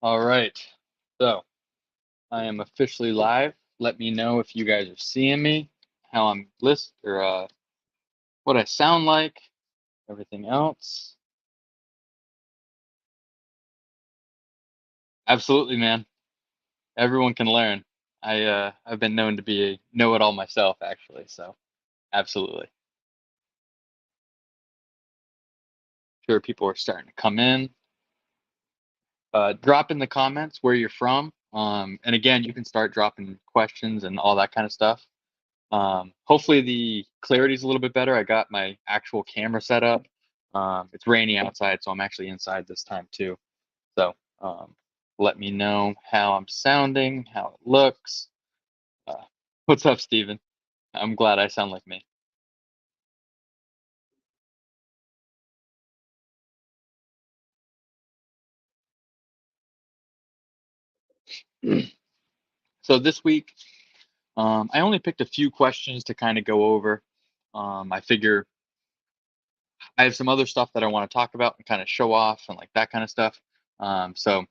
All right. So I am officially live. Let me know if you guys are seeing me, how I'm what I sound like, everything else. Absolutely, man. Everyone can learn. I've been known to be a know-it-all myself, actually. So absolutely. Sure, people are starting to come in. Drop in the comments where you're from. And again, you can start dropping questions and all that kind of stuff. Hopefully the clarity is a little bit better. I got my actual camera set up. It's rainy outside, so I'm actually inside this time too. So let me know how I'm sounding, how it looks. Uh, what's up, Steven? I'm glad I sound like me. So this week, I only picked a few questions to kind of go over. I figure I have some other stuff that I want to talk about and kind of show off and like that kind of stuff. So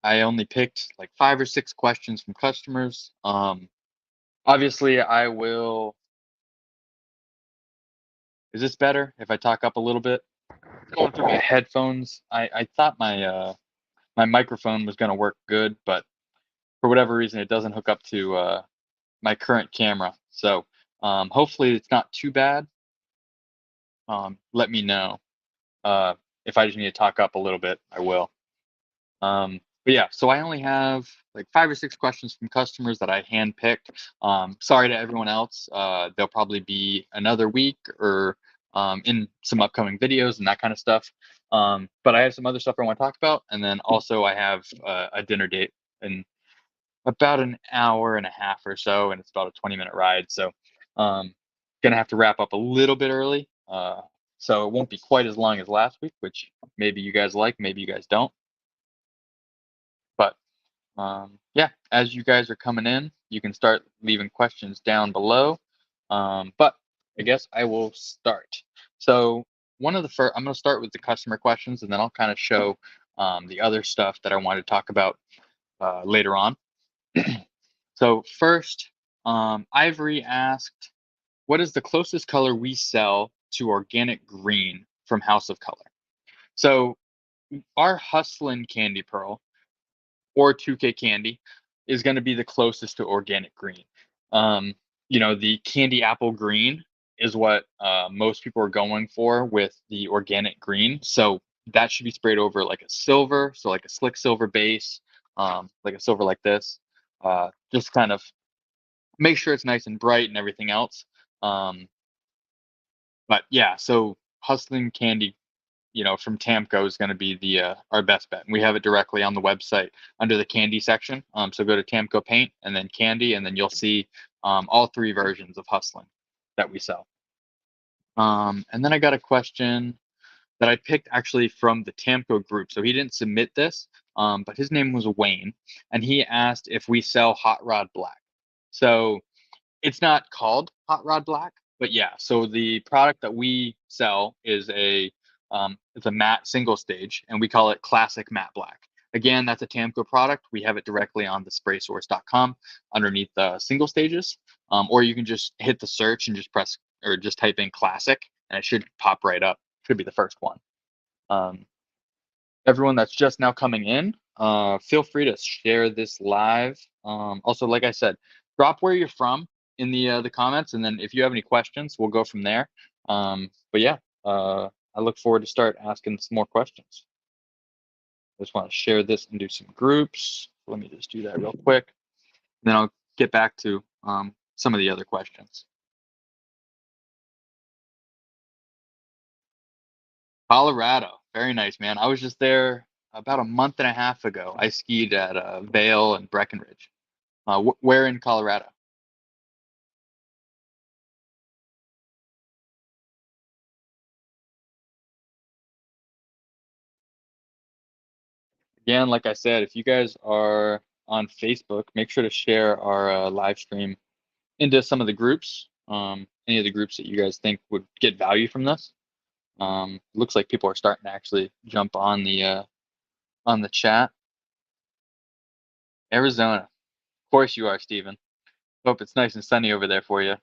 I only picked like 5 or 6 questions from customers. Obviously, I will. Is this better if I talk up a little bit? Going through my headphones. I thought my microphone was going to work good, but for whatever reason, it doesn't hook up to my current camera. So hopefully, it's not too bad. Let me know uh, if I just need to talk up a little bit. I will. But yeah, so I only have like 5 or 6 questions from customers that I handpicked. Sorry to everyone else. There'll probably be another week or in some upcoming videos and that kind of stuff. But I have some other stuff I want to talk about, and then also I have a dinner date in about an hour and a half or so, and it's about a 20-minute ride. So gonna have to wrap up a little bit early. So it won't be quite as long as last week, which maybe you guys like, maybe you guys don't. But yeah, as you guys are coming in, you can start leaving questions down below. But I guess I will start. So one of the first, I'm going to start with the customer questions, and then I'll kind of show the other stuff that I want to talk about later on. So first, Ivory asked, "What is the closest color we sell to organic green from House of Color?" So our Hustlin' Candy Pearl or 2K candy is going to be the closest to organic green. Um, the candy apple green is what most people are going for with the organic green. So that should be sprayed over like a silver, so like a slick silver base, like a silver like this. Just kind of make sure it's nice and bright and everything else. Um, but yeah, so hustling candy from Tamco is going to be the our best bet. And we have it directly on the website under the candy section. So go to Tamco Paint and then Candy, and then you'll see all 3 versions of Hustling that we sell. And then I got a question that I picked actually from the Tamco group. So he didn't submit this, but his name was Wayne, and he asked if we sell Hot Rod Black. So it's not called Hot Rod Black, but yeah. So the product that we sell is it's a matte single stage, and we call it Classic Matte Black. Again, that's a Tamco product. We have it directly on the spraysource.com underneath the single stages, or you can just hit the search and just press or just type in Classic, and it should pop right up. Should be the first one. Um, Everyone that's just now coming in, feel free to share this live. Also, like I said, drop where you're from in the comments, and then if you have any questions, we'll go from there. But yeah, I look forward to start asking some more questions. I just want to share this and do some groups. Let me just do that real quick. Then I'll get back to some of the other questions. Colorado, very nice, man. I was just there about a month and a half ago. I skied at Vail and Breckenridge. Where in Colorado? Again, like I said, if you guys are on Facebook, make sure to share our live stream into some of the groups. Any of the groups that you guys think would get value from this. Looks like people are starting to actually jump on the chat. Arizona. Of course you are, Steven. Hope it's nice and sunny over there for you.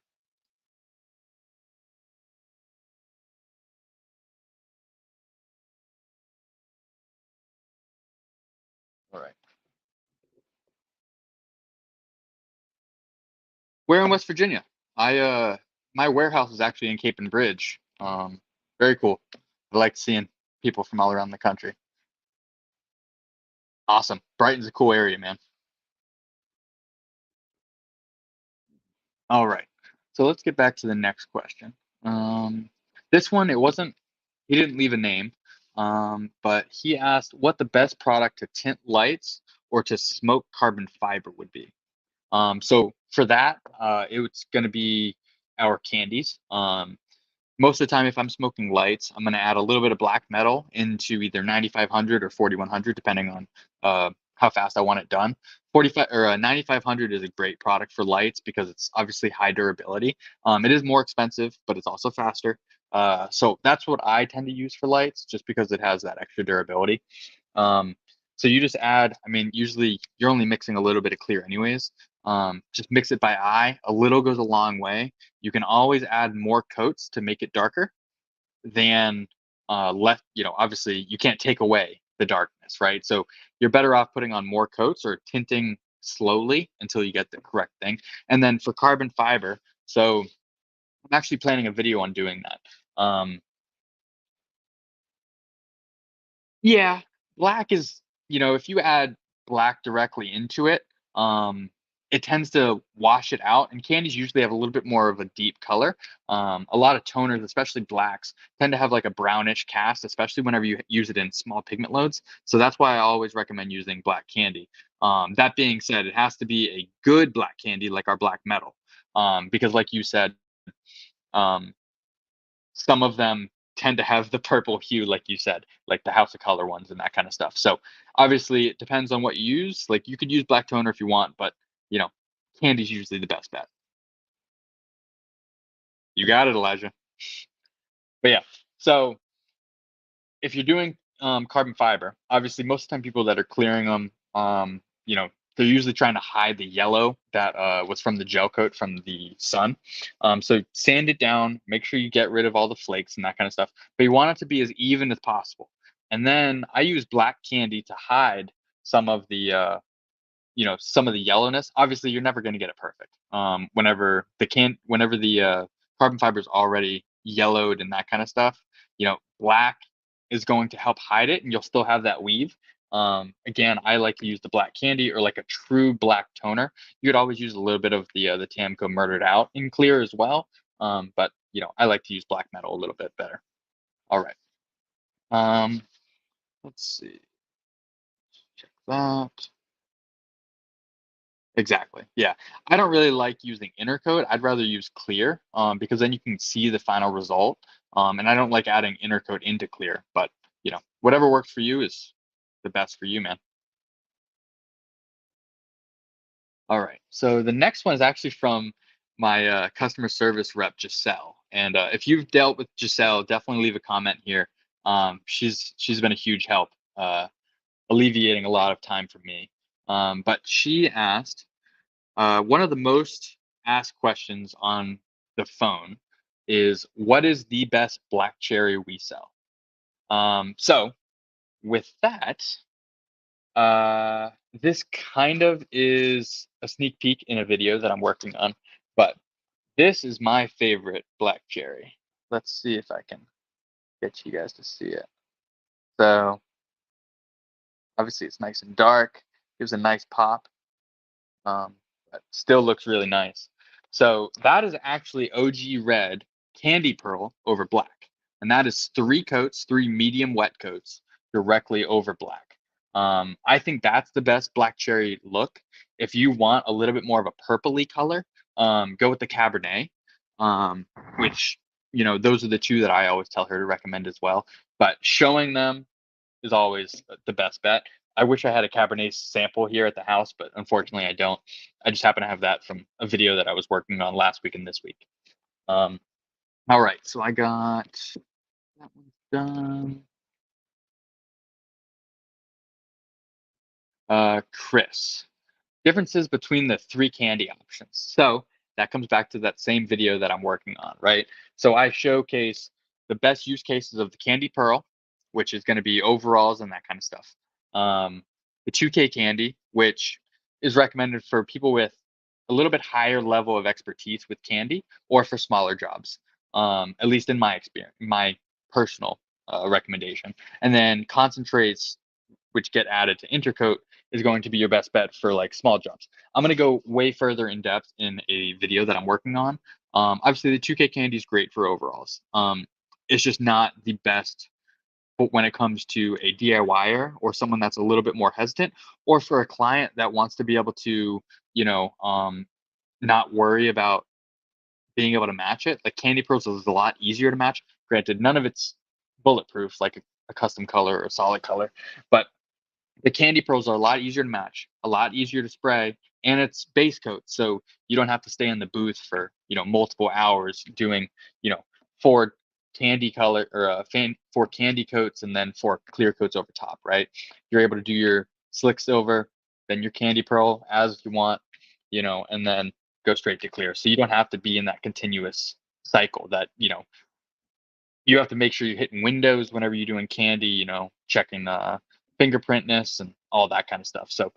All right. We're in West Virginia. My warehouse is actually in Cape and Bridge. Very cool. I like seeing people from all around the country. Awesome. Brighton's a cool area, man. All right. So let's get back to the next question. Um, this one, it wasn't, he didn't leave a name, but he asked what the best product to tint lights or to smoke carbon fiber would be. So for that, it's going to be our candies. Most of the time, if I'm smoking lights, I'm going to add a little bit of black metal into either 9500 or 4100, depending on how fast I want it done. 45 or 9500 is a great product for lights because it's obviously high durability. It is more expensive, but it's also faster. So that's what I tend to use for lights, just because it has that extra durability. Um, so you just add, I mean, usually you're only mixing a little bit of clear anyways. Just mix it by eye. A little goes a long way. You can always add more coats to make it darker than left. Obviously you can't take away the darkness, right? So you're better off putting on more coats or tinting slowly until you get the correct thing. And then for carbon fiber, so I'm actually planning a video on doing that. Yeah, black is, if you add black directly into it, um, it tends to wash it out. And candies usually have a little bit more of a deep color. A lot of toners, especially blacks, tend to have like a brownish cast, especially whenever you use it in small pigment loads. So that's why I always recommend using black candy. That being said, it has to be a good black candy, like our black metal, because like you said, um, some of them tend to have the purple hue, like you said, like the House of Color ones and that kind of stuff. So obviously, it depends on what you use. Like you could use black toner if you want, but you know, candy's usually the best bet. You got it, Elijah. But yeah, so if you're doing carbon fiber, obviously most of the time people that are clearing them, they're usually trying to hide the yellow that was from the gel coat from the sun. So sand it down, make sure you get rid of all the flakes and that kind of stuff. But you want it to be as even as possible. And then I use black candy to hide some of the some of the yellowness. Obviously you're never going to get it perfect. Whenever the carbon fiber is already yellowed and that kind of stuff, black is going to help hide it and you'll still have that weave. Again, I like to use the black candy or like a true black toner. You could always use a little bit of the Tamco murdered out in clear as well. But I like to use black metal a little bit better. All right. um, let's see, check that. Exactly. Yeah. I don't really like using intercoat. I'd rather use clear, because then you can see the final result. And I don't like adding intercoat into clear, but whatever works for you is the best for you, man. All right. So the next one is actually from my customer service rep, Giselle. And if you've dealt with Giselle, definitely leave a comment here. She's been a huge help, alleviating a lot of time for me. But she asked, one of the most asked questions on the phone is, what is the best black cherry we sell? So with that, this kind of is a sneak peek in a video that I'm working on, but this is my favorite black cherry. Let's see if I can get you guys to see it. So obviously it's nice and dark, gives a nice pop. But still looks really nice. So that is actually OG red candy pearl over black. And that is three coats, three medium wet coats directly over black. I think that's the best black cherry look. If you want a little bit more of a purpley color, go with the Cabernet, um, which, those are the two that I always tell her to recommend as well. But showing them is always the best bet. I wish I had a Cabernet sample here at the house, but unfortunately I don't. I just happen to have that from a video that I was working on last week and this week. Um, all right, so I got that one's done. Chris. Differences between the three candy options. So that comes back to that same video that I'm working on, right? So I showcase the best use cases of the candy pearl, which is going to be overalls and that kind of stuff. The 2K candy, which is recommended for people with a little bit higher level of expertise with candy or for smaller jobs. At least in my experience, my personal recommendation. And then concentrates, which get added to Intercoat, is going to be your best bet for like small jobs. I'm going to go way further in depth in a video that I'm working on. Obviously, the 2K candy is great for overalls. It's just not the best, but when it comes to a DIYer or someone that's a little bit more hesitant, or for a client that wants to be able to, not worry about being able to match it, like Candy Pearls is a lot easier to match. Granted, none of it's bulletproof like a custom color or a solid color, but the candy pearls are a lot easier to match, a lot easier to spray, and it's base coat, so you don't have to stay in the booth for multiple hours doing you know four candy color or four candy coats and then four clear coats over top. Right? You're able to do your slick silver, then your candy pearl as you want, and then go straight to clear. So you don't have to be in that continuous cycle that you have to make sure you're hitting windows whenever you're doing candy, checking fingerprintness and all that kind of stuff. So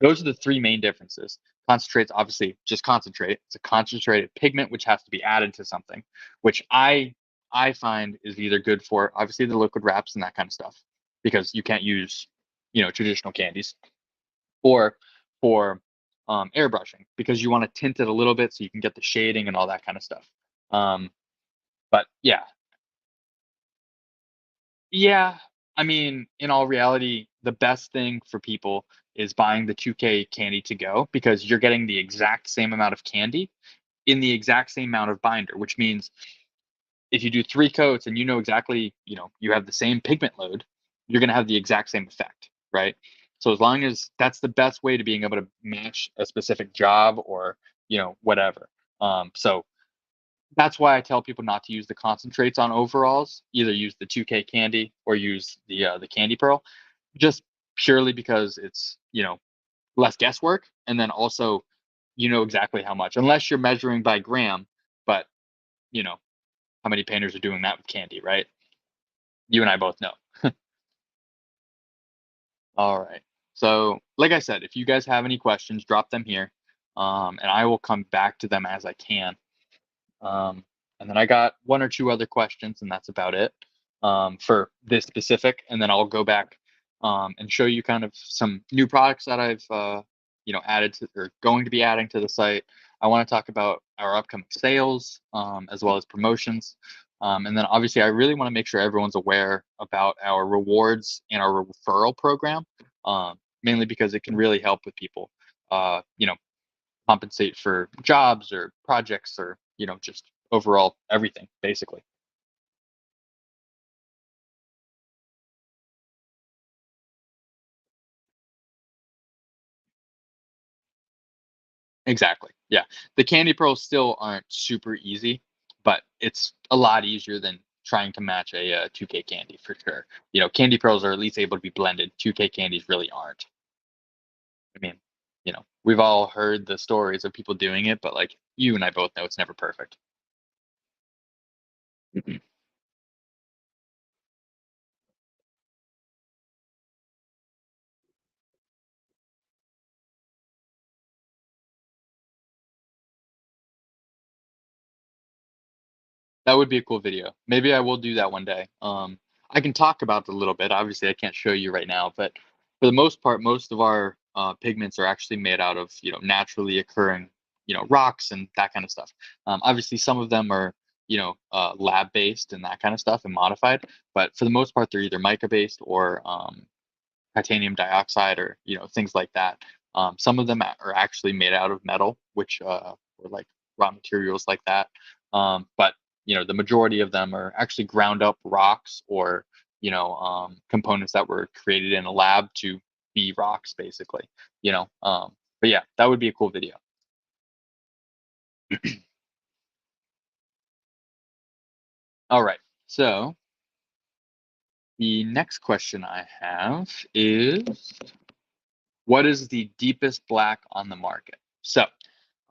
those are the three main differences. Concentrates, obviously, just concentrate. It's a concentrated pigment which has to be added to something, which I find is either good for obviously the liquid wraps and that kind of stuff, because you can't use traditional candies, or for airbrushing because you want to tint it a little bit so you can get the shading and all that kind of stuff. Um, but yeah, Yeah, I mean, in all reality, the best thing for people is buying the 2K candy to go because you're getting the exact same amount of candy in the exact same amount of binder, which means if you do three coats and you know exactly, you have the same pigment load, you're going to have the exact same effect, right? So as long as that's the best way to being able to match a specific job or, whatever. So that's why I tell people not to use the concentrates on overalls. Either use the 2K candy or use the candy pearl, just purely because it's less guesswork, and then also exactly how much, unless you're measuring by gram. But you know how many painters are doing that with candy, right? You and I both know. All right. So, like I said, if you guys have any questions, drop them here, and I will come back to them as I can. Um, and then I got one or two other questions, and that's about it for this specific. And then I'll go back and show you kind of some new products that I've added to or going to be adding to the site. I want to talk about our upcoming sales as well as promotions. And then obviously, I really want to make sure everyone's aware about our rewards and our referral program, mainly because it can really help with people. Compensate for jobs or projects or just overall everything basically. Exactly, yeah. The candy pearls still aren't super easy, but it's a lot easier than trying to match a 2K candy for sure. Candy pearls are at least able to be blended. 2K candies really aren't. I mean, we've all heard the stories of people doing it, but like you and I both know it's never perfect. That would be a cool video. Maybe I will do that one day. I can talk about it a little bit. Obviously, I can't show you right now, but for the most part, most of our pigments are actually made out of naturally occurring rocks and that kind of stuff. Obviously, some of them are lab based and that kind of stuff and modified, but for the most part, they're either mica based or titanium dioxide or things like that. Some of them are actually made out of metal, which or like raw materials like that. But the majority of them are actually ground up rocks or components that were created in a lab to be rocks, basically. But yeah, that would be a cool video. All right. So the next question I have is, What is the deepest black on the market? So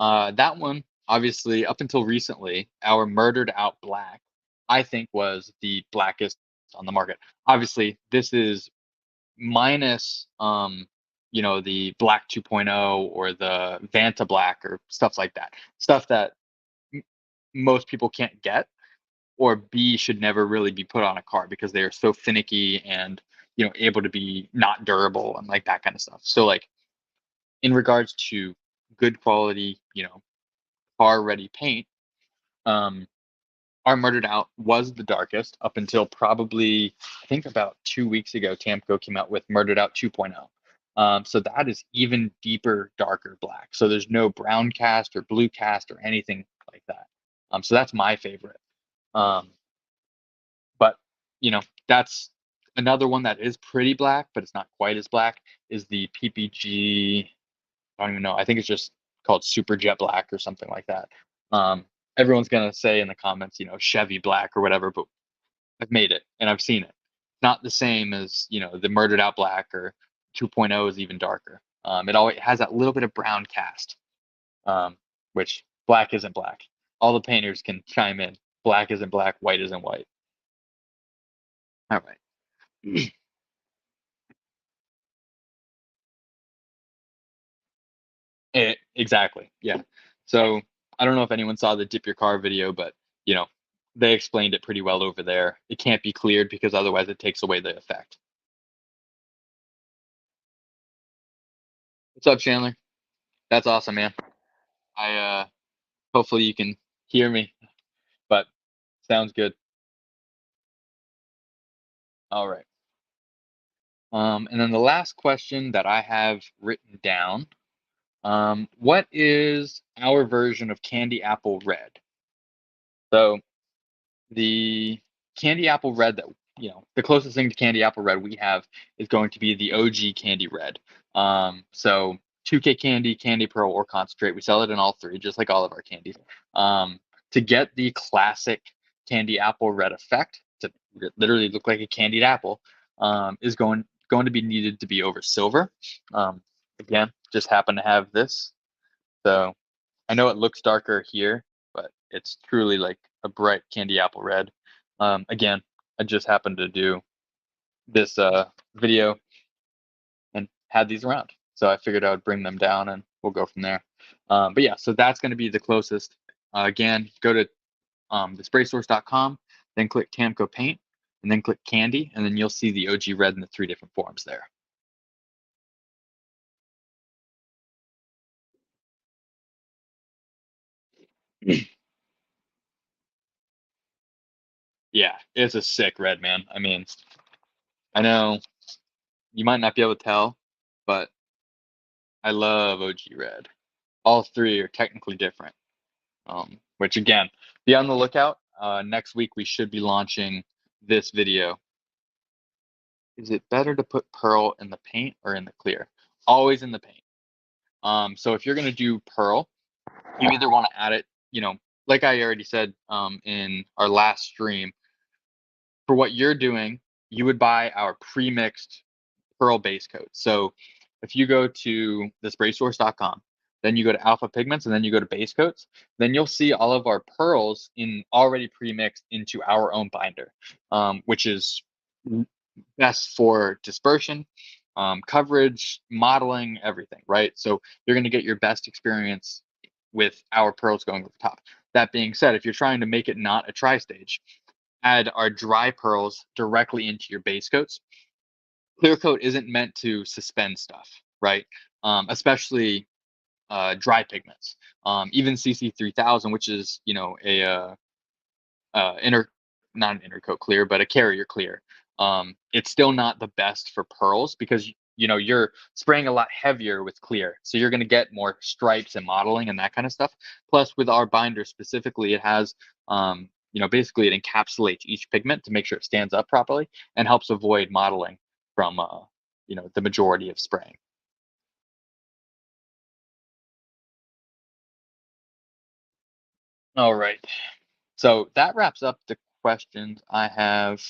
that one, obviously, up until recently, our murdered out black, I think, was the blackest on the market. Obviously, this is minus, the black 2.0 or the Vanta black or stuff like that. Stuff that m- most people can't get, or B should never really be put on a car because they are so finicky and able to be not durable and like that kind of stuff. So like in regards to good quality, car ready paint, um, our Murdered Out was the darkest up until probably, I think, about 2 weeks ago. Tamco came out with Murdered Out 2.0. So that is even deeper, darker black. So there's no brown cast or blue cast or anything like that. So that's my favorite. Um, but that's another one that is pretty black, but it's not quite as black. Is the PPG? I don't even know. I think it's just called Super Jet Black or something like that. Um, Everyone's gonna say in the comments, Chevy Black or whatever, but I've made it and I've seen it. Not the same as the Murdered Out Black, or 2.0 is even darker. It always has that little bit of brown cast, which black isn't black. All the painters can chime in. Black isn't black. White isn't white. All right. Exactly. Yeah. So I don't know if anyone saw the dip your car video, but you know, they explained it pretty well over there. It can't be cleared because otherwise it takes away the effect. What's up, Chandler? That's awesome, man. I hopefully you can hear me, but sounds good. All right. And then the last question that I have written down, what is our version of candy apple red? So the candy apple red that the closest thing to candy apple red we have is going to be the OG candy red. So 2K candy, candy pearl, or concentrate. We sell it in all three, just like all of our candies. Um, to get the classic candy apple red effect, to literally look like a candied apple, is going to be needed to be over silver. Again, just happen to have this, so I know it looks darker here, but it's truly like a bright candy apple red. Again, I just happened to do this video and had these around, so I figured I would bring them down and we'll go from there. But yeah, so that's going to be the closest. Again, go to thespraysource.com, then click Tamco Paint, and then click Candy, and then you'll see the OG red in the three different forms there. Yeah, it's a sick red, man. I mean, I know you might not be able to tell, but I love OG Red. All three are technically different. Which again, be on the lookout. Next week we should be launching this video. Is it better to put pearl in the paint or in the clear? Always in the paint. So if you're gonna do pearl, you either want to add it, like I already said in our last stream. For what you're doing, you would buy our pre-mixed pearl base coat. So if you go to thespraysource.com, then you go to alpha pigments, and then you go to base coats, then you'll see all of our pearls in already pre-mixed into our own binder, which is best for dispersion, coverage, modeling, everything, right? So you're going to get your best experience with our pearls going over top. That being said, if you're trying to make it not a tri-stage, add our dry pearls directly into your base coats. Clear coat isn't meant to suspend stuff, right? Especially dry pigments. Even CC3000, which is inner not an intercoat clear, but a carrier clear. It's still not the best for pearls because you're spraying a lot heavier with clear, so you're going to get more stripes and modeling and that kind of stuff. Plus, with our binder specifically, it has basically it encapsulates each pigment to make sure it stands up properly and helps avoid modeling from the majority of spraying. All right, so that wraps up the questions I have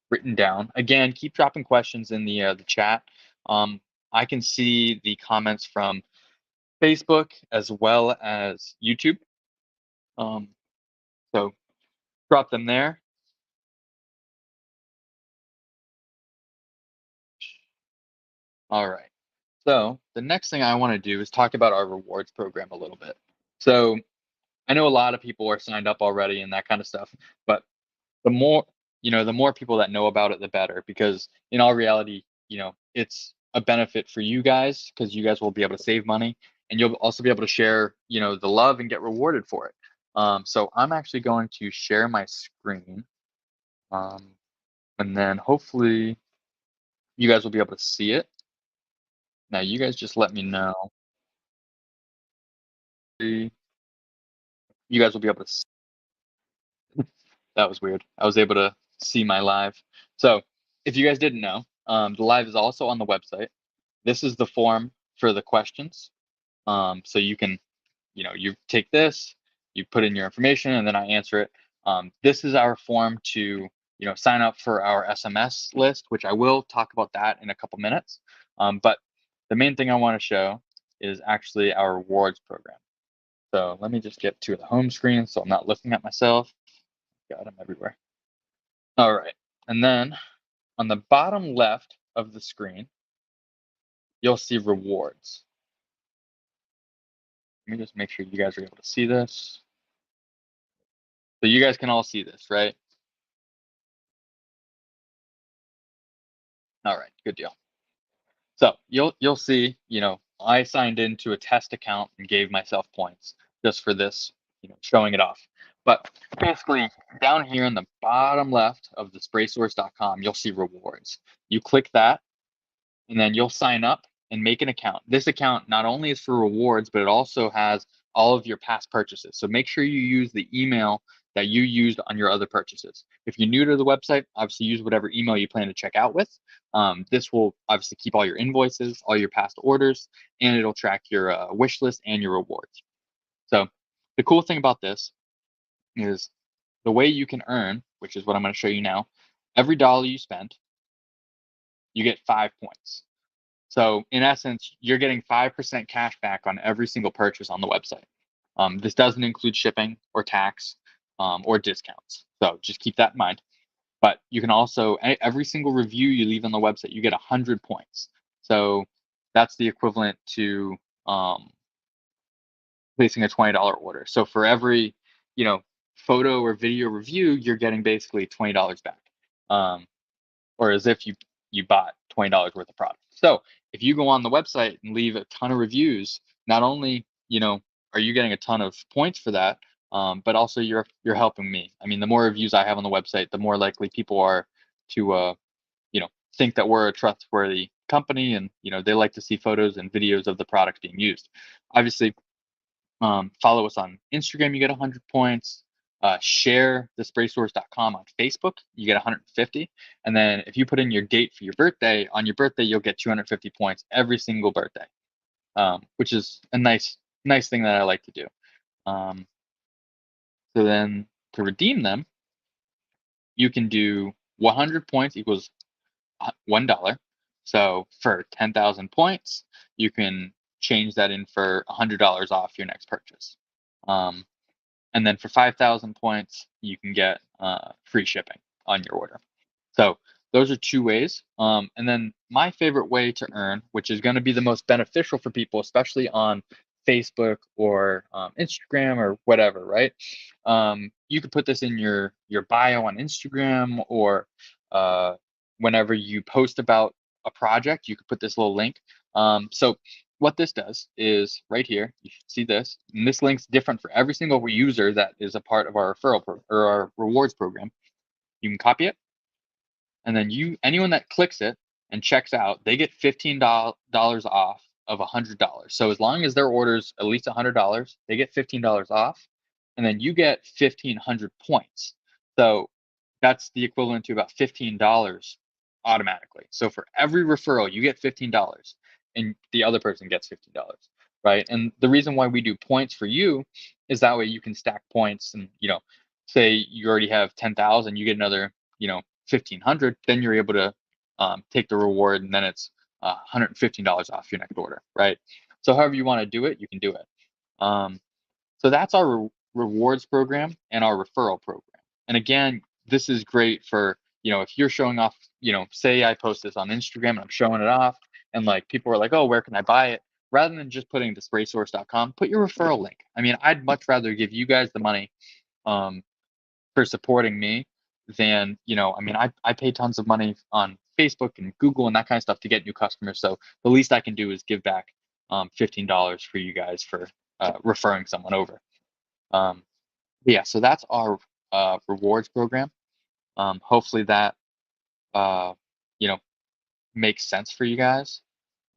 written down. Again, keep dropping questions in the chat. I can see the comments from Facebook as well as YouTube. Um, so drop them there. All right. So the next thing I want to do is talk about our rewards program a little bit. So I know a lot of people are signed up already and that kind of stuff, but the more the more people that know about it, the better. Because in all reality, it's a benefit for you guys because you guys will be able to save money, and you'll also be able to share, the love and get rewarded for it. So I'm actually going to share my screen, um, and then hopefully you guys will be able to see it. Now you guys just let me know. You guys will be able to. That was weird. I was able to see my live. So if you guys didn't know, the live is also on the website. This is the form for the questions. So you can, you take this, you put in your information, and then I answer it. This is our form to, sign up for our SMS list, which I will talk about that in a couple minutes. But the main thing I want to show is actually our rewards program. So let me just get to the home screen so I'm not looking at myself. God, I'm everywhere. All right. And then on the bottom left of the screen, you'll see rewards. Let me just make sure you guys are able to see this. So you guys can all see this, right? All right, good deal. So you'll see, I signed into a test account and gave myself points just for this, showing it off. But basically, down here in the bottom left of the spraysource.com, you'll see rewards. You click that, and then you'll sign up and make an account. This account not only is for rewards, but it also has all of your past purchases. So make sure you use the email that you used on your other purchases. If you're new to the website, obviously use whatever email you plan to check out with. This will obviously keep all your invoices, all your past orders, and it'll track your wish list and your rewards. So the cool thing about this is the way you can earn, which is what I'm going to show you now. Every dollar you spend, you get 5 points. So in essence, you're getting 5% cash back on every single purchase on the website. This doesn't include shipping or tax or discounts. So just keep that in mind. But you can also, every single review you leave on the website, you get 100 points. So that's the equivalent to placing a $20 order. So for every, photo or video review, you're getting basically $20 back. Or as if you bought $20 worth of product. So if you go on the website and leave a ton of reviews, not only are you getting a ton of points for that, but also you're helping me. I mean, the more reviews I have on the website, the more likely people are to think that we're a trustworthy company, and they like to see photos and videos of the product being used. Obviously, follow us on Instagram, you get 100 points. Share thespraysource.com on Facebook, you get 150. And then if you put in your date for your birthday, on your birthday, you'll get 250 points every single birthday, which is a nice thing that I like to do. So then to redeem them, you can do 100 points equals $1. So for 10,000 points, you can change that in for $100 off your next purchase. And then for 5,000 points, you can get free shipping on your order. So those are two ways. And then my favorite way to earn, which is going to be the most beneficial for people, especially on Facebook or Instagram or whatever, right? You could put this in your bio on Instagram, or whenever you post about a project, you could put this little link. So what this does is right here, you should see this, and this link's different for every single user that is a part of our referral or our rewards program. You can copy it, and then anyone that clicks it and checks out, they get $15 off of $100. So as long as their order's at least $100, they get $15 off, and then you get 1,500 points. So that's the equivalent to about $15 automatically. So for every referral, you get $15, and the other person gets $15, right? And the reason why we do points for you is that way you can stack points, and say you already have 10,000, you get another 1,500, then you're able to take the reward, and then it's $115 off your next order, right? So however you want to do it, you can do it. Um, so that's our rewards program and our referral program. And again, this is great for, if you're showing off, say I post this on Instagram and I'm showing it off and like people are like, oh, where can I buy it? Rather than just putting to spraysource.com, put your referral link. I mean, I'd much rather give you guys the money um, for supporting me than, I mean, I pay tons of money on Facebook and Google and that kind of stuff to get new customers. So the least I can do is give back $15 for you guys for referring someone over. Yeah, so that's our rewards program. Hopefully that uh, you know makes sense for you guys.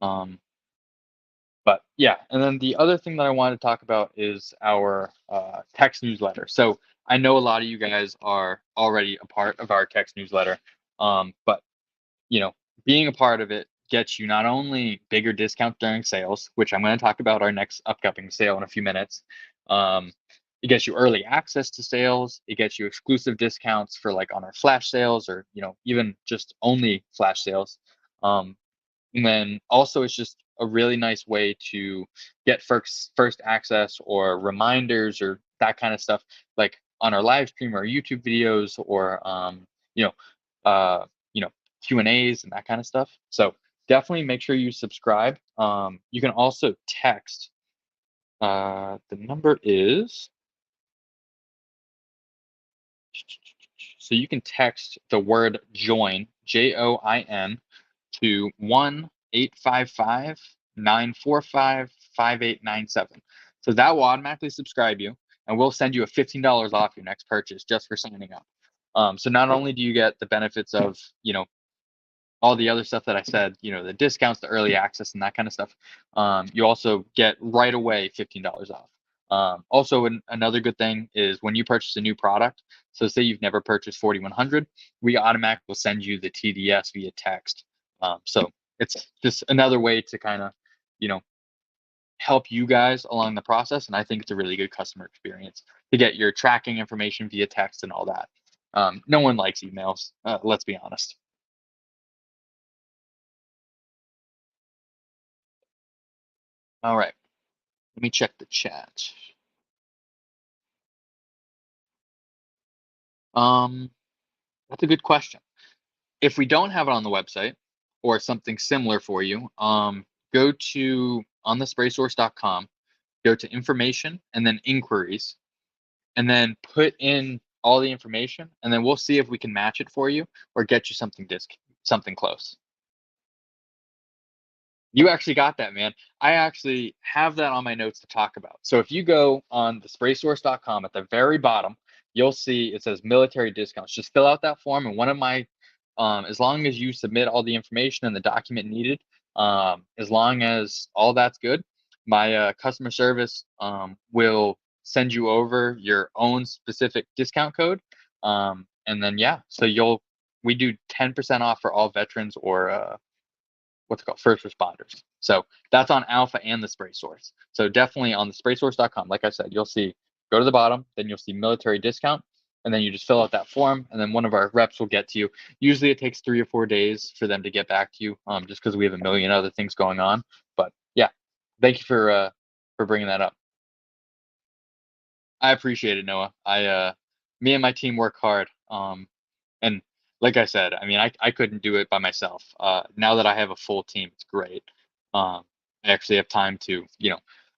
Um, but yeah, and then the other thing that I wanted to talk about is our text newsletter. So I know a lot of you guys are already a part of our text newsletter, but being a part of it gets you not only bigger discounts during sales, which I'm going to talk about our next upcoming sale in a few minutes. Um, it gets you early access to sales. It gets you exclusive discounts for like on our flash sales or, even just only flash sales. And then also it's just a really nice way to get first access or reminders or that kind of stuff, like on our live stream or YouTube videos or you know, uh, you know, Q&As and that kind of stuff. So definitely make sure you subscribe. You can also text. The number is, so you can text the word join, JOIN, to 1-855-945-5897. So that will automatically subscribe you, and we'll send you a $15 off your next purchase just for signing up. So not only do you get the benefits of, all the other stuff that I said, the discounts, the early access, and that kind of stuff, you also get right away $15 off. Also, another good thing is when you purchase a new product, so say you've never purchased 4100, we automatically will send you the TDS via text. So it's just another way to kind of, you know, help you guys along the process. And I think it's a really good customer experience to get your tracking information via text and all that. No one likes emails, let's be honest. All right, let me check the chat. Um, that's a good question. If we don't have it on the website or something similar for you, go to on the spraysource.com, go to information and then inquiries, and then put in all the information, and then we'll see if we can match it for you or get you something close. You actually got that, man. I actually have that on my notes to talk about. So if you go on the spraysource.com at the very bottom, you'll see it says military discounts. Just fill out that form, and one of my, as long as you submit all the information and the document needed, as long as all that's good, my customer service will send you over your own specific discount code. And then, yeah, so we do 10% off for all veterans or what's it called, first responders. So that's on Alpha and the Spray Source. So definitely on the spraysource.com, like I said, you'll see, go to the bottom, then you'll see military discount, and then you just fill out that form, and then one of our reps will get to you. Usually it takes 3 or 4 days for them to get back to you, just because we have a million other things going on. But yeah, thank you for bringing that up. I appreciate it, Noah. Me and my team work hard. And like I said, I mean, I couldn't do it by myself. Now that I have a full team, it's great. I actually have time to,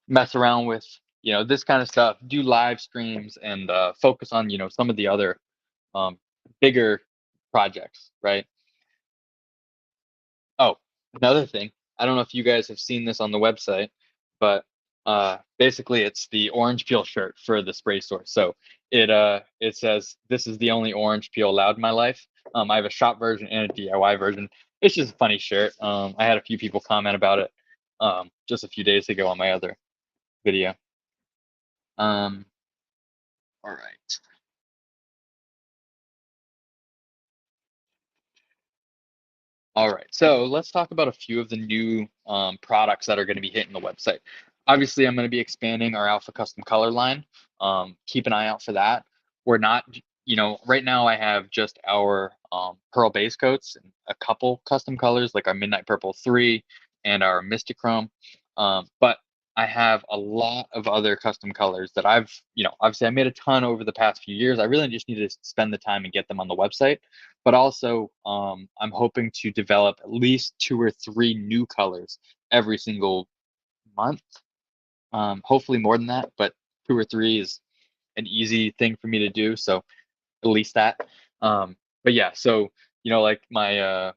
mess around with, this kind of stuff, do live streams, and focus on, some of the other um, bigger projects, right? Oh, another thing, I don't know if you guys have seen this on the website, but basically it's the orange peel shirt for the spray source. So it says this is the only orange peel allowed in my life. I have a shop version and a DIY version. It's just a funny shirt. I had a few people comment about it just a few days ago on my other video. Um, all right. All right, so let's talk about a few of the new products that are going to be hitting the website. Obviously, I'm going to be expanding our Alpha Custom Color line. Keep an eye out for that. We're not right now I have just our pearl base coats and a couple custom colors like our Midnight Purple 3 and our Mystic Chrome. But I have a lot of other custom colors that obviously I made a ton over the past few years. I really just need to spend the time and get them on the website. But also, I'm hoping to develop at least 2 or 3 new colors every single month. Hopefully more than that, but 2 or 3 is an easy thing for me to do. So at least that. But yeah, so like my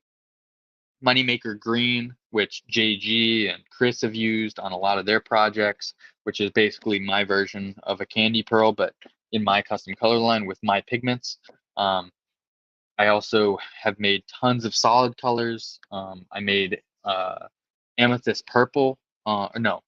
Moneymaker Green, which JG and Chris have used on a lot of their projects, which is basically my version of a candy pearl, but in my custom color line with my pigments. I also have made tons of solid colors. I made amethyst purple, no,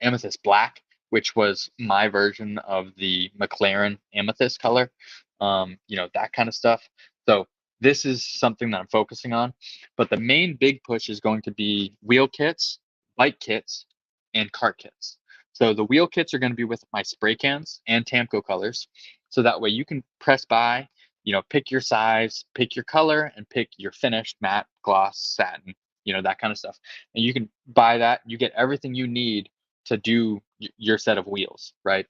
amethyst black, which was my version of the McLaren amethyst color. That kind of stuff. So this is something that I'm focusing on. But the main big push is going to be wheel kits, bike kits, and cart kits. So the wheel kits are going to be with my spray cans and Tamco colors. So that way you can press buy, pick your size, pick your color, and pick your finished matte, gloss, satin, that kind of stuff. And you can buy that. You get everything you need to do your set of wheels, right?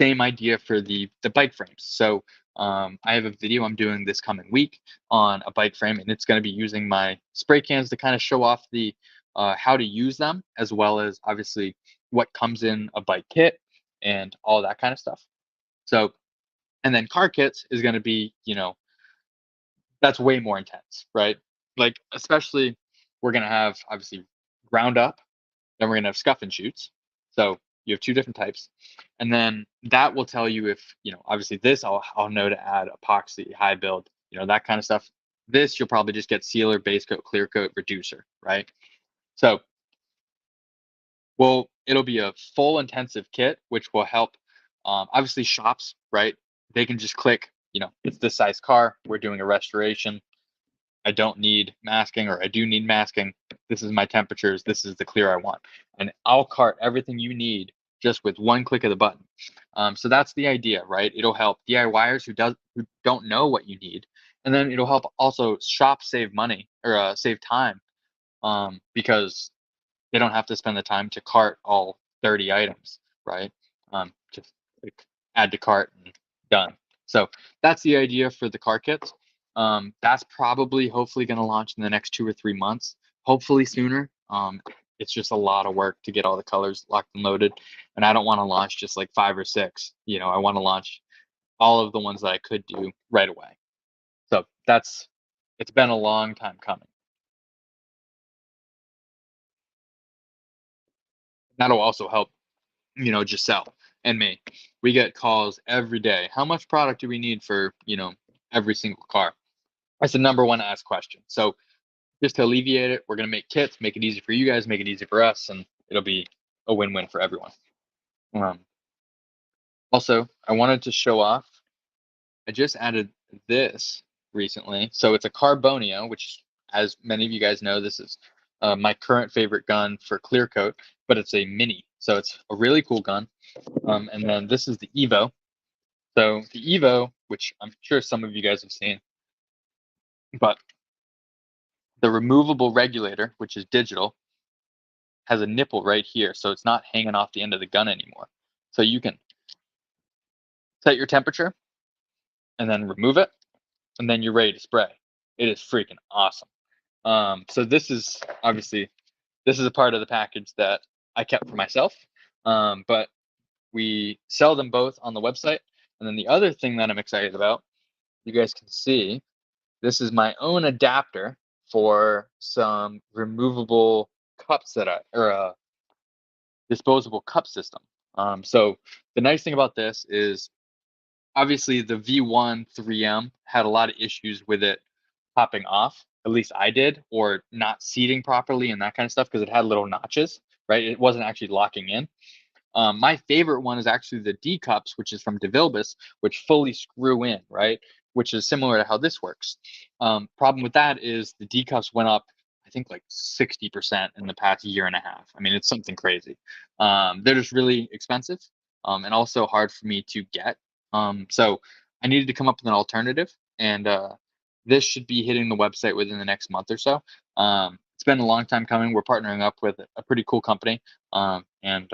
Same idea for the bike frames. So I have a video I'm doing this coming week on a bike frame, and it's going to be using my spray cans to kind of show off the how to use them, as well as obviously what comes in a bike kit and all that kind of stuff. So, and then car kits is going to be, that's way more intense, right? Like, especially we're going to have obviously ground up, then we're going to have scuff and shoots. So you have 2 different types. And then that will tell you if, obviously this I'll know to add epoxy, high build, that kind of stuff. This you'll probably just get sealer, base coat, clear coat, reducer, right? So, well, it'll be a full intensive kit, which will help. Obviously, shops, right? They can just click, it's this size car. We're doing a restoration. I don't need masking, or I do need masking. This is my temperatures. This is the clear I want. And I'll cart everything you need just with one click of the button. So that's the idea, right? It'll help DIYers who don't know what you need. And then it'll help also shops save money, or save time, because they don't have to spend the time to cart all 30 items, right? Just like add to cart and done. So that's the idea for the car kits. That's probably hopefully going to launch in the next 2 or 3 months, hopefully sooner. It's just a lot of work to get all the colors locked and loaded, and I don't want to launch just like 5 or 6. I want to launch all of the ones that I could do right away. So it's been a long time coming. That'll also help, Giselle and me. We get calls every day. How much product do we need for, every single car? That's the number one asked question. So just to alleviate it, we're going to make kits, make it easy for you guys, make it easy for us, and it'll be a win-win for everyone. Um, Also, I wanted to show off, I just added this recently. So it's a Carbonio, which, as many of you guys know, this is my current favorite gun for clear coat, but it's a mini. So it's a really cool gun. And then this is the Evo. So the Evo, which I'm sure some of you guys have seen, but the removable regulator, which is digital, has a nipple right here. So it's not hanging off the end of the gun anymore. So you can set your temperature and then remove it, and then you're ready to spray. It is freaking awesome. So this is obviously, this is a part of the package that I kept for myself. But we sell them both on the website. And then the other thing that I'm excited about, you guys can see, this is my own adapter for some removable cups or a disposable cup system. So the nice thing about this is obviously the V1 3M had a lot of issues with it popping off. At least I did, or not seating properly and that kind of stuff, because it had little notches, right? It wasn't actually locking in. My favorite one is actually the D cups, which is from DeVilbiss, which fully screw in, right? Which is similar to how this works. Problem with that is the D cups went up, I think, like 60% in the past year and a half. I mean, it's something crazy. They're just really expensive, and also hard for me to get. So I needed to come up with an alternative, and this should be hitting the website within the next month or so. It's been a long time coming. We're partnering up with a pretty cool company, and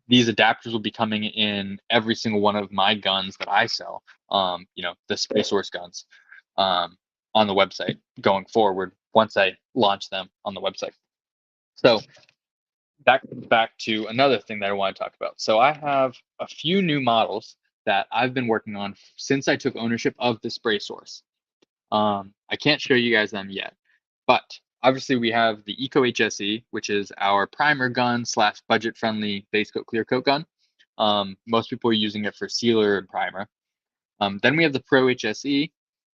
these adapters will be coming in every single one of my guns that I sell. The Spray Source guns, on the website going forward once I launch them on the website. So that comes back to another thing that I want to talk about. So I have a few new models that I've been working on since I took ownership of the Spray Source. I can't show you guys them yet, but obviously we have the Eco HSE, which is our primer gun slash budget friendly base coat clear coat gun. Most people are using it for sealer and primer. Then we have the Pro HSE,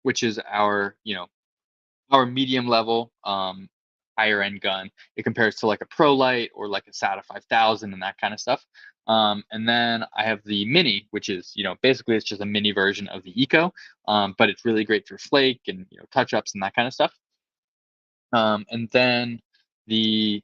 which is our medium level, higher end gun. It compares to like a Pro Light or like a SATA 5000 and that kind of stuff. And then I have the Mini, which is, basically it's just a mini version of the Eco, but it's really great for flake and, touch ups and that kind of stuff. And then the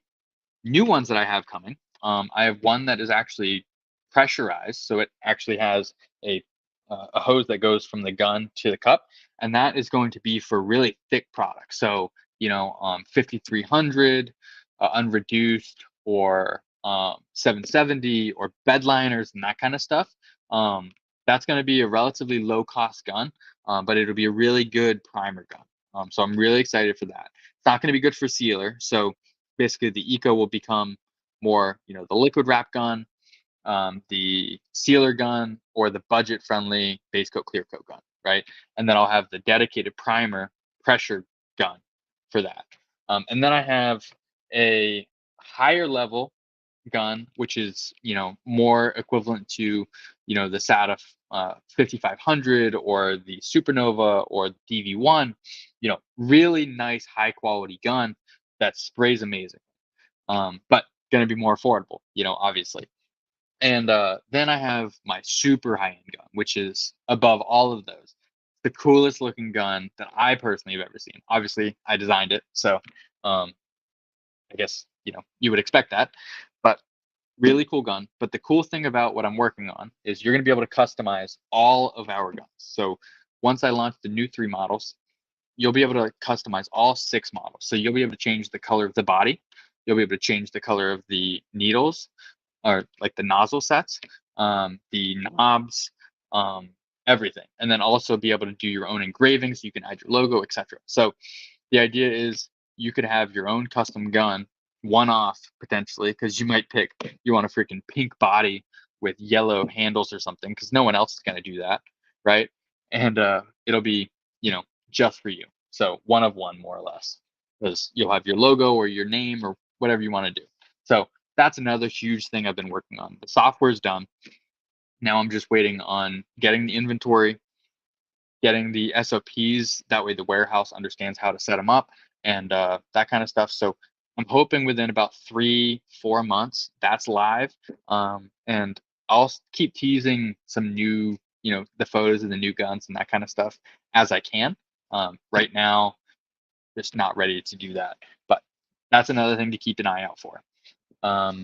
new ones that I have coming, I have one that is actually pressurized, so it actually has a a hose that goes from the gun to the cup, and that is going to be for really thick products. So 5300, unreduced, or 770, or bedliners and that kind of stuff. That's going to be a relatively low cost gun, but it'll be a really good primer gun. So I'm really excited for that. It's not going to be good for sealer, so basically the Eco will become more, the liquid wrap gun, the sealer gun, or the budget friendly base coat clear coat gun, right? And then I'll have the dedicated primer pressure gun for that. And then I have a higher level gun, which is, more equivalent to, the SATA 5500 or the Supernova or the DV1, really nice high quality gun that sprays amazing, but going to be more affordable, obviously. And then I have my super high end gun, which is above all of those. The coolest looking gun that I personally have ever seen. Obviously, I designed it, so um, I guess you would expect that. But really cool gun. But the cool thing about what I'm working on is you're going to be able to customize all of our guns. So once I launch the new 3 models, you'll be able to customize all 6 models. So you'll be able to change the color of the body. You'll be able to change the color of the needles, or like the nozzle sets, the knobs, um, everything. And then also be able to do your own engravings. You can add your logo, etc. So the idea is you could have your own custom gun, one off potentially, because you might pick, you want a freaking pink body with yellow handles or something, because no one else is going to do that, right? And it'll be, just for you. So one of one, more or less, because you'll have your logo or your name or whatever you want to do. So that's another huge thing I've been working on. The software is done. Now I'm just waiting on getting the inventory, getting the SOPs. That way the warehouse understands how to set them up and that kind of stuff. So I'm hoping within about 3-4 months that's live. And I'll keep teasing some new, the photos of the new guns and that kind of stuff as I can. Right now, just not ready to do that. But that's another thing to keep an eye out for. All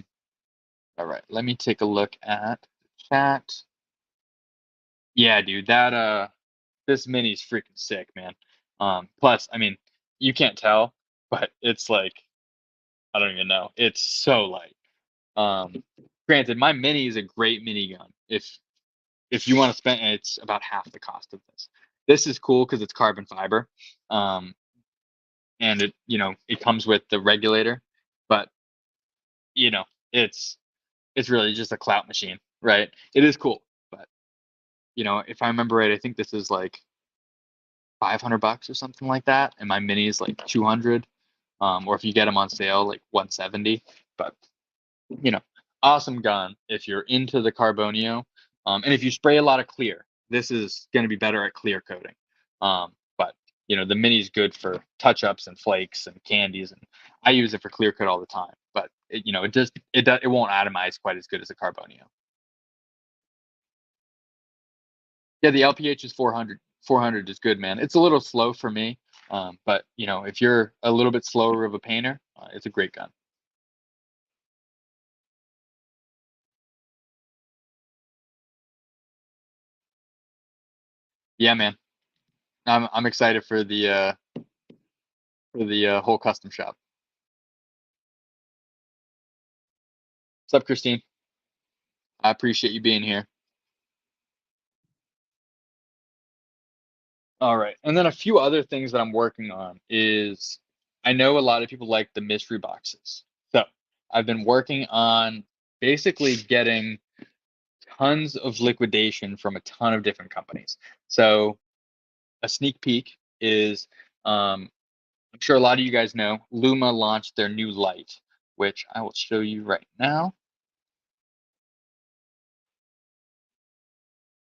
right, let me take a look at the chat. Yeah, dude, this mini's freaking sick, man. Plus, I mean, you can't tell, but it's like, I don't even know. It's so light. Um, Granted, my mini is a great minigun. If you want to spend, it's about half the cost of this. This is cool because it's carbon fiber, and it comes with the regulator, but you know, it's it's really just a clout machine, right? It is cool, but if I remember right, I think this is like $500 or something like that, and my mini is like 200. Or if you get them on sale, like 170. But you know, awesome gun if you're into the Carbonio, and if you spray a lot of clear, this is going to be better at clear coating. But the mini's good for touch ups and flakes and candies, and I use it for clear coat all the time. But it won't atomize quite as good as a Carbonio. Yeah, the LPH is 400. 400 is good, man. It's a little slow for me, but if you're a little bit slower of a painter, it's a great gun. Yeah, man. I'm excited for the whole custom shop. What's up, Christine? I appreciate you being here. All right. And then a few other things that I'm working on is I know a lot of people like the mystery boxes. So I've been working on basically getting tons of liquidation from a ton of different companies. So a sneak peek is I'm sure a lot of you guys know Luma launched their new light, which I will show you right now.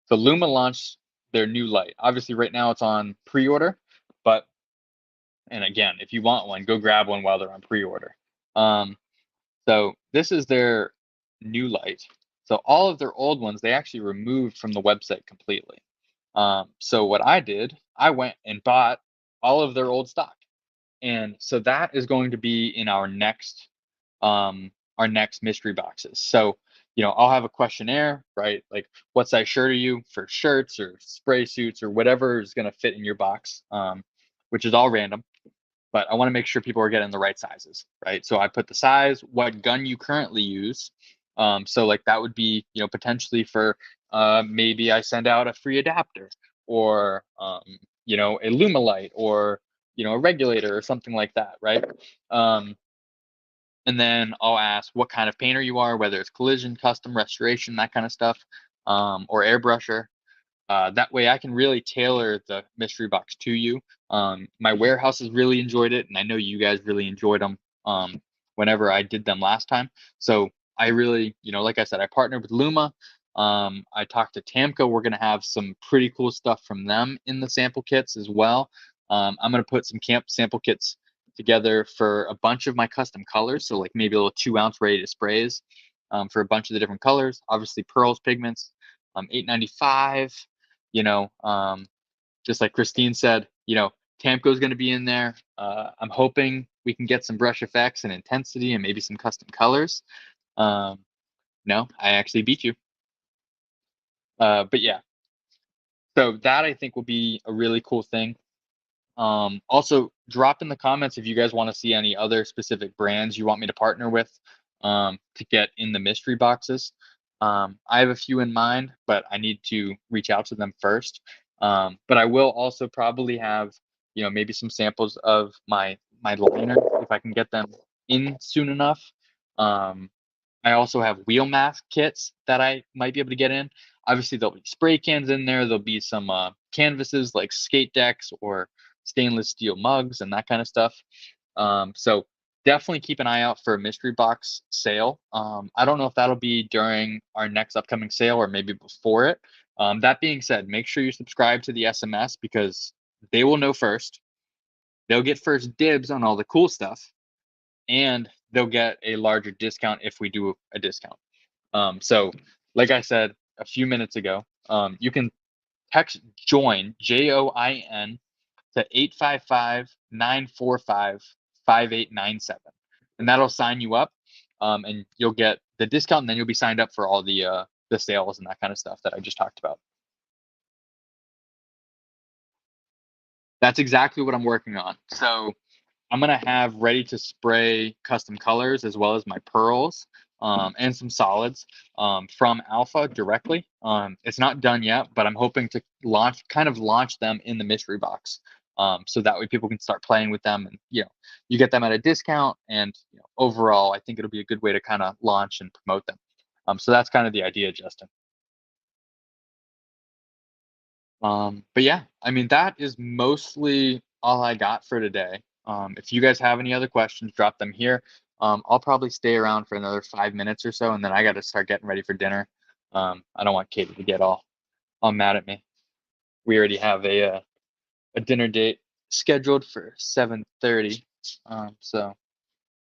So Luma launched their new light. Obviously, right now it's on pre-order, but and again, if you want one, go grab one while they're on pre-order. Um, so this is their new light. So all of their old ones they actually removed from the website completely. So what I did, I went and bought all of their old stock, and so that is going to be in our next mystery boxes. So, I'll have a questionnaire, right? Like, what size shirt are you for shirts or spray suits or whatever is going to fit in your box, which is all random. But I want to make sure people are getting the right sizes, right? So I put the size, what gun you currently use. So like that would be, potentially for maybe I send out a free adapter or a Lumilight or a regulator or something like that, right? Um, and then I'll ask what kind of painter you are, whether it's collision, custom, restoration, that kind of stuff, or airbrusher. That way, I can really tailor the mystery box to you. My warehouse has really enjoyed it, and I know you guys really enjoyed them whenever I did them last time. So I really, like I said, I partnered with Luma. I talked to Tamco. We're going to have some pretty cool stuff from them in the sample kits as well. I'm going to put some camp sample kits together for a bunch of my custom colors. So like maybe a little 2 ounce ready to sprays for a bunch of the different colors. Obviously, pearls pigments, 895. You know, um, just like Christine said, Tamco is going to be in there. I'm hoping we can get some brush effects and intensity and maybe some custom colors. Um, no, I actually beat you. But yeah, so that I think will be a really cool thing. Also, drop in the comments if you guys want to see any other specific brands you want me to partner with to get in the mystery boxes. I have a few in mind, but I need to reach out to them first. But I will also probably have, maybe some samples of my liner if I can get them in soon enough. Um, I also have wheel mask kits that I might be able to get in. Obviously, there'll be spray cans in there. There'll be some canvases like skate decks or stainless steel mugs and that kind of stuff. So definitely keep an eye out for a mystery box sale. I don't know if that'll be during our next upcoming sale or maybe before it. That being said, make sure you subscribe to the SMS because they will know first. They'll get first dibs on all the cool stuff and they'll get a larger discount if we do a discount. So, like I said a few minutes ago, you can text JOIN to 855-945-5897, and that'll sign you up, and you'll get the discount, and then you'll be signed up for all the sales and that kind of stuff that I just talked about. That's exactly what I'm working on. So I'm gonna have ready to spray custom colors as well as my pearls and some solids from Alpha directly. It's not done yet, but I'm hoping to launch them in the mystery box, so that way people can start playing with them, and you get them at a discount. And overall, I think it'll be a good way to kind of launch and promote them. So that's kind of the idea, Justin. But yeah, I mean, that is mostly all I got for today. If you guys have any other questions, drop them here. I'll probably stay around for another 5 minutes or so, and then I got to start getting ready for dinner. I don't want Katie to get all mad at me. We already have a dinner date scheduled for 7:30. And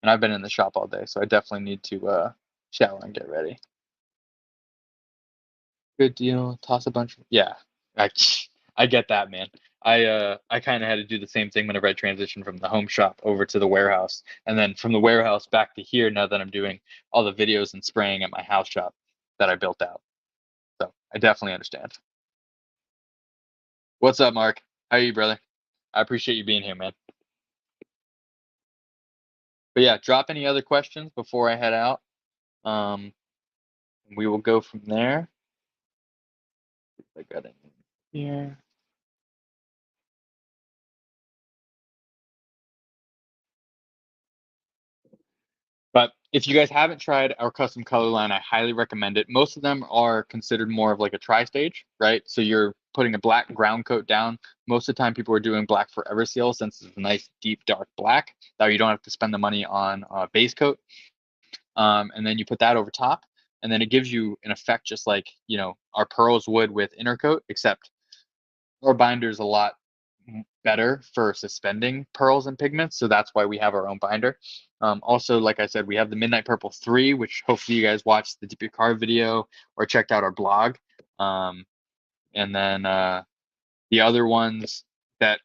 I've been in the shop all day, so I definitely need to shower and get ready. Good deal. Toss a bunch. Yeah, I I get that, man. I kind of had to do the same thing whenever I transitioned from the home shop over to the warehouse, and then from the warehouse back to here. Now that I'm doing all the videos and spraying at my house shop that I built out, so I definitely understand. What's up, Mark? How are you, brother? I appreciate you being here, man. But yeah, drop any other questions before I head out. Um, we will go from there. I got it here. But if you guys haven't tried our custom color line, I highly recommend it. Most of them are considered more of like a tri-stage, right? So you're putting a black ground coat down. Most of the time, people are doing black forever seal since it's a nice, deep, dark black. That you don't have to spend the money on a base coat. And then you put that over top, and then it gives you an effect just like our pearls would with Intercoat, except our binder is a lot better for suspending pearls and pigments, so that's why we have our own binder. Also, like I said, we have the Midnight Purple 3, which hopefully you guys watched the Dip Your Car video or checked out our blog. And then the other ones that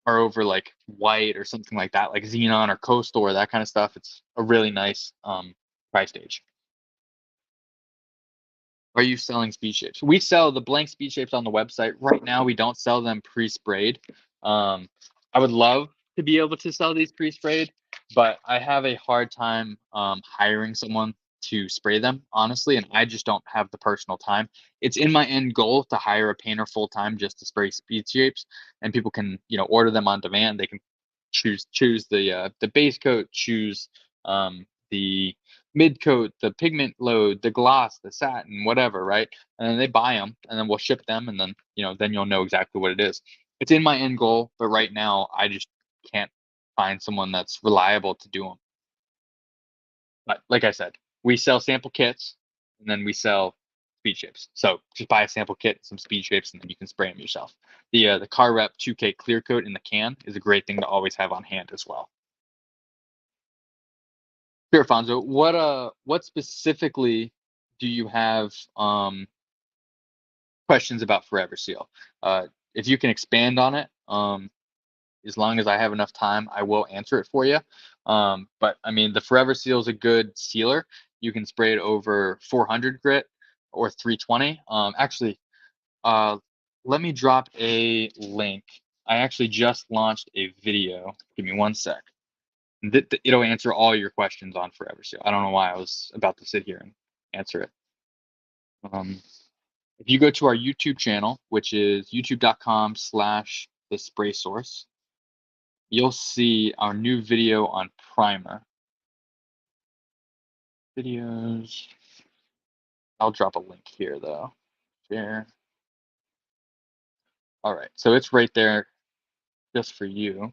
are over like white or something like that, like Xenon or Coastal or that kind of stuff, it's a really nice price stage. Are you selling speed shapes? We sell the blank speed shapes on the website. Right now, we don't sell them pre-sprayed. Um, I would love to be able to sell these pre-sprayed, but I have a hard time hiring someone to spray them, honestly, and I just don't have the personal time. It's in my end goal to hire a painter full time just to spray speed shapes, and people can, order them on demand. They can choose the base coat, choose the mid coat, the pigment load, the gloss, the satin, whatever, right? And then they buy them, and then we'll ship them, and then then you'll know exactly what it is. It's in my end goal, but right now I just can't find someone that's reliable to do them. But like I said, we sell sample kits, and then we sell speed shapes. So just buy a sample kit, some speed shapes, and then you can spray them yourself. The Car Rep 2K clear coat in the can is a great thing to always have on hand as well. Sure, Fonzo. What specifically do you have questions about Forever Seal? If you can expand on it, as long as I have enough time, I will answer it for you. But I mean, the Forever Seal is a good sealer. You can spray it over 400 grit or 320. Actually, uh, let me drop a link. I actually just launched a video. Give me one sec. It'll answer all your questions on Forever Seal. I don't know why I was about to sit here and answer it. Um, if you go to our YouTube channel, which is youtube.com/the spray source, you'll see our new video on primer. Videos. I'll drop a link here though. Share. All right, so it's right there just for you.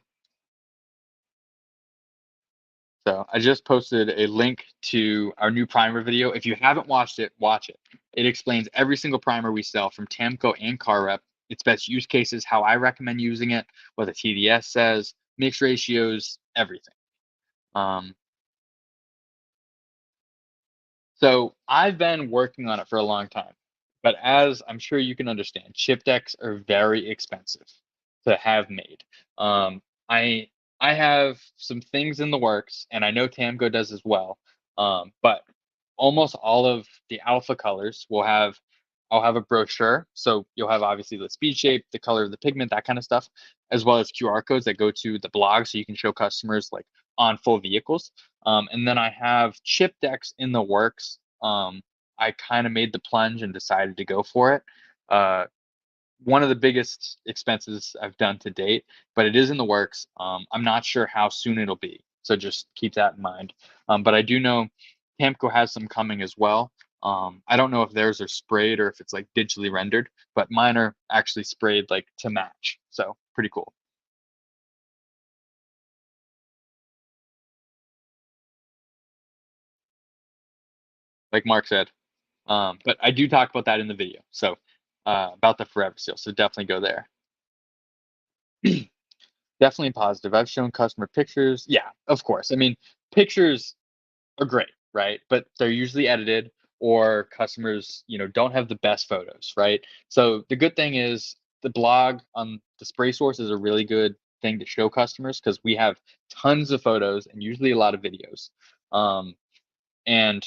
So I just posted a link to our new primer video. If you haven't watched it, watch it. It explains every single primer we sell from Tamco and Car Rep, its best use cases, how I recommend using it, what the TDS says, mix ratios, everything. Um, so I've been working on it for a long time, but as I'm sure you can understand, chip decks are very expensive to have made. Um, I I have some things in the works, and I know Tamco does as well. But almost all of the alpha colors I'll have a brochure. So you'll have obviously the speed shape, the color of the pigment, that kind of stuff, as well as QR codes that go to the blog so you can show customers like on full vehicles. And then I have chip decks in the works. I kind of made the plunge and decided to go for it. Uh, One of the biggest expenses I've done to date, but it is in the works. I'm not sure how soon it'll be, so just keep that in mind. But I do know Tamco has some coming as well. I don't know if theirs are sprayed or if it's like digitally rendered, but mine are actually sprayed like to match. So pretty cool. Like Mark said. But I do talk about that in the video. So about the Forever Seal. So definitely go there. Definitely positive. I've shown customer pictures. Yeah, of course. I mean, pictures are great, right? But they're usually edited or customers, don't have the best photos, right? So the good thing is the blog on the spray source is a really good thing to show customers because we have tons of photos and usually a lot of videos. And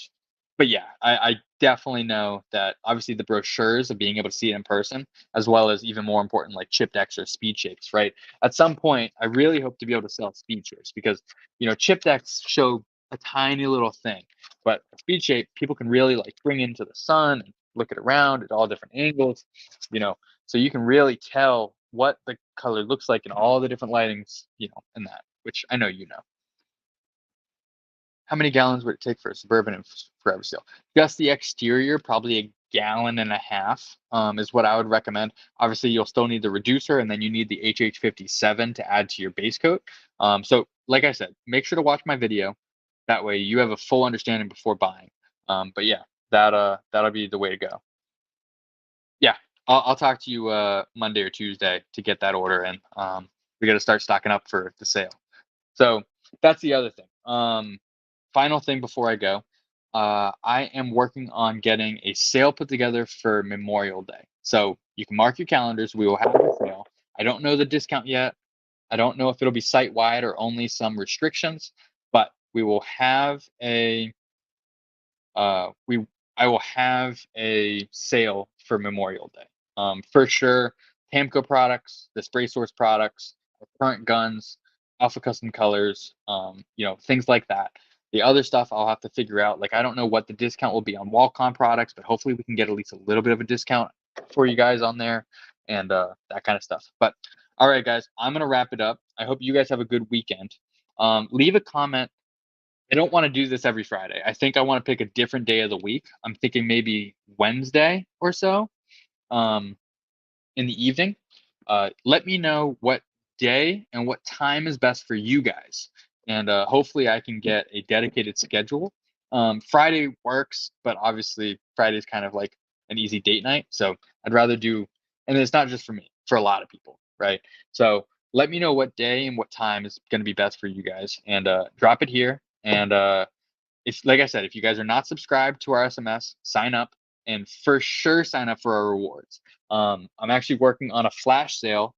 but yeah, I definitely know that obviously the brochures of being able to see it in person, as well as even more important, like chip decks or speed shapes, right? At some point, I really hope to be able to sell speed shapes because chip decks show a tiny little thing, but a speed shape people can really like bring into the sun and look it around at all different angles, you know, so you can really tell what the color looks like in all the different lightings, in that, which I know you know. How many gallons would it take for a Suburban and Forever Seal? Just the exterior, probably a gallon and a half, is what I would recommend. Obviously, you'll still need the reducer, and then you need the HH57 to add to your base coat. So, like I said, make sure to watch my video. That way, you have a full understanding before buying. But yeah, that'll be the way to go. Yeah, I'll talk to you Monday or Tuesday to get that order in. We got to start stocking up for the sale. So that's the other thing. Final thing before I go, I am working on getting a sale put together for Memorial Day. So you can mark your calendars. We will have a sale. I don't know the discount yet. I don't know if it'll be site wide or only some restrictions, but we will have a we I will have a sale for Memorial Day. For sure, Tamco products, the Spray Source products, our current guns, Alpha Custom Colors, things like that. The other stuff I'll have to figure out. Like I don't know what the discount will be on Walcon products, but hopefully we can get at least a little bit of a discount for you guys on there and that kind of stuff. But all right, guys, I'm gonna wrap it up. I hope you guys have a good weekend. Leave a comment. I don't want to do this every Friday. I think I want to pick a different day of the week. I'm thinking maybe Wednesday or so, um, in the evening. Let me know what day and what time is best for you guys, and hopefully I can get a dedicated schedule. Friday works, but obviously Friday is kind of like an easy date night, so I'd rather do. And it's not just for me, for a lot of people, right? So let me know what day and what time is going to be best for you guys, and drop it here. And if, like I said, if you guys are not subscribed to our SMS, sign up and for sure sign up for our rewards. I'm actually working on a flash sale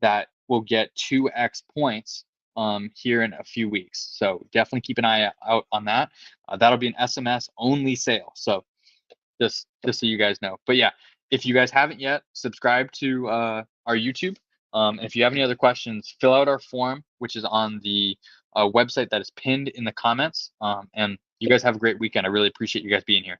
that will get 2x points here in a few weeks. So definitely keep an eye out on that. That'll be an SMS only sale. So just so you guys know. But yeah, if you guys haven't yet, subscribe to our YouTube. And if you have any other questions, fill out our form, which is on the website that is pinned in the comments. And you guys have a great weekend. I really appreciate you guys being here.